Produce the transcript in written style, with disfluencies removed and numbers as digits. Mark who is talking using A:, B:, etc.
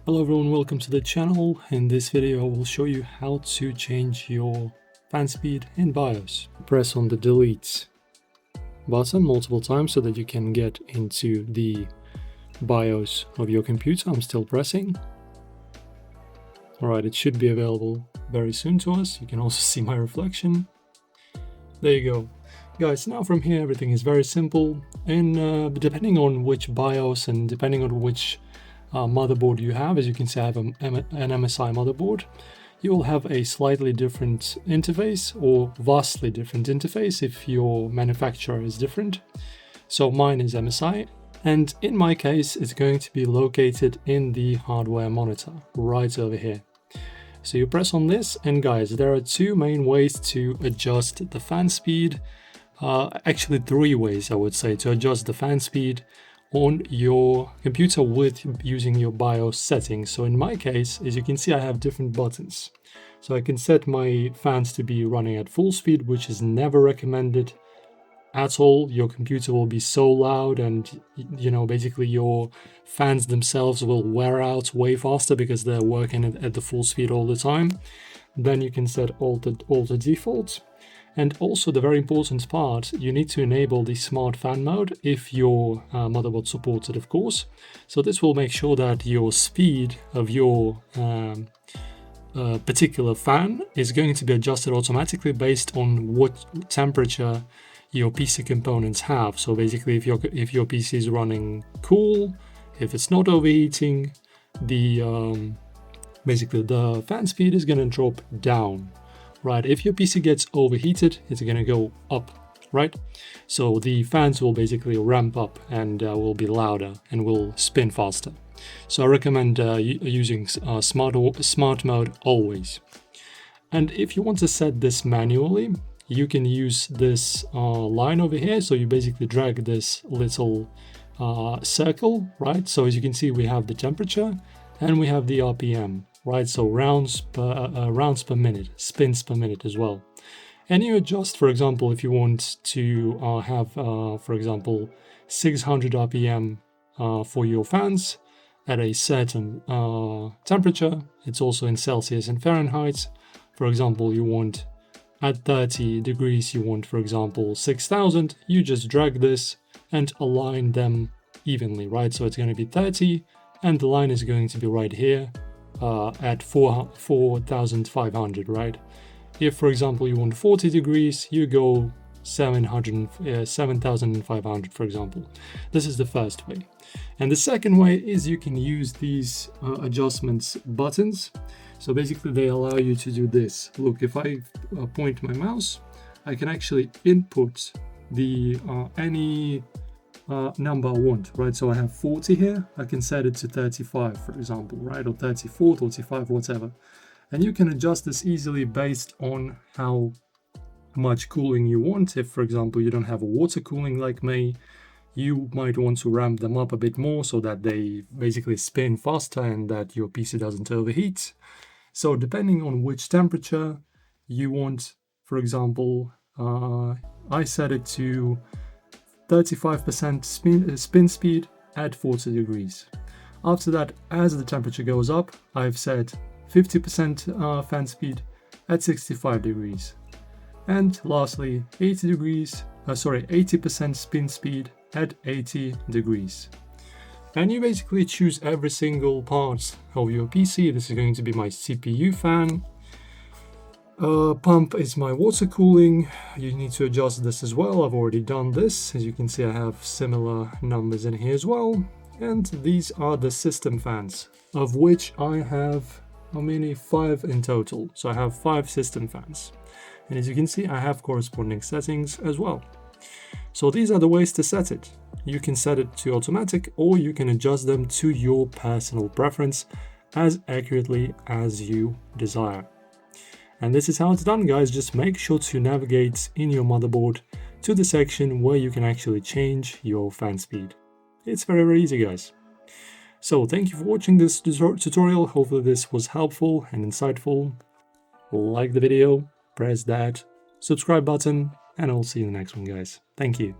A: Hello everyone, welcome to the channel. In this video I will show you how to change your fan speed in BIOS. Press on the delete button multiple times so that you can get into the BIOS of your computer. I'm still pressing. Alright, it should be available very soon to us. You can also see my reflection. There you go. Guys, now from here everything is very simple, and depending on which BIOS and depending on which motherboard you have, as you can see I have an MSI motherboard, you will have a slightly different interface or vastly different interface if your manufacturer is different. So mine is MSI, and in my case it's going to be located in the hardware monitor right over here. So you press on this, and guys, there are two main ways to adjust the fan speed. Actually three ways I would say to adjust the fan speed on your computer with using your BIOS settings. So in my case, as you can see, I have different buttons. So I can set my fans to be running at full speed, which is never recommended at all. Your computer will be so loud, and basically your fans themselves will wear out way faster because they're working at the full speed all the time. Then you can set alter default. And also the very important part, you need to enable the smart fan mode if your motherboard supports it, of course. So this will make sure that your speed of your particular fan is going to be adjusted automatically based on what temperature your PC components have. So basically if your PC is running cool, if it's not overheating, basically the fan speed is going to drop down. Right, if your PC gets overheated, it's going to go up, right? So the fans will basically ramp up and will be louder and will spin faster. So I recommend using smart mode always. And if you want to set this manually, you can use this line over here. So you basically drag this little circle, right? So as you can see, we have the temperature and we have the RPM. Right, so rounds per minute, spins per minute as well. And you adjust, for example, if you want to have, for example, 600 RPM for your fans at a certain temperature. It's also in Celsius and Fahrenheit. For example, you want at 30 degrees, you want, for example, 6000. You just drag this and align them evenly, right? So it's going to be 30, and the line is going to be right here. At 4,500, right? If, for example, you want 40 degrees, you go 7,500, for example. This is the first way. And the second way is you can use these adjustments buttons. So basically they allow you to do this. Look, if I point my mouse, I can actually input the any number I want, right? So I have 40 here, I can set it to 35, for example, right? Or 34, 35, whatever. And you can adjust this easily based on how much cooling you want. If, for example, you don't have a water cooling like me, you might want to ramp them up a bit more so that they basically spin faster and that your PC doesn't overheat. So depending on which temperature you want, for example, I set it to 35% spin speed at 40 degrees. After that, as the temperature goes up, I've set 50% fan speed at 65 degrees. And lastly, 80% spin speed at 80 degrees. And you basically choose every single part of your PC. This is going to be my CPU fan. Pump is my water cooling. You need to adjust this as well. I've already done this. As you can see, I have similar numbers in here as well. And these are the system fans, of which I have, how many? 5 in total. So I have 5 system fans. And as you can see, I have corresponding settings as well. So these are the ways to set it. You can set it to automatic, or you can adjust them to your personal preference as accurately as you desire. And this is how it's done, guys. Just make sure to navigate in your motherboard to the section where you can actually change your fan speed. It's very, very easy, guys. So thank you for watching this tutorial. Hopefully this was helpful and insightful. Like the video, press that subscribe button, and I'll see you in the next one, guys. Thank you.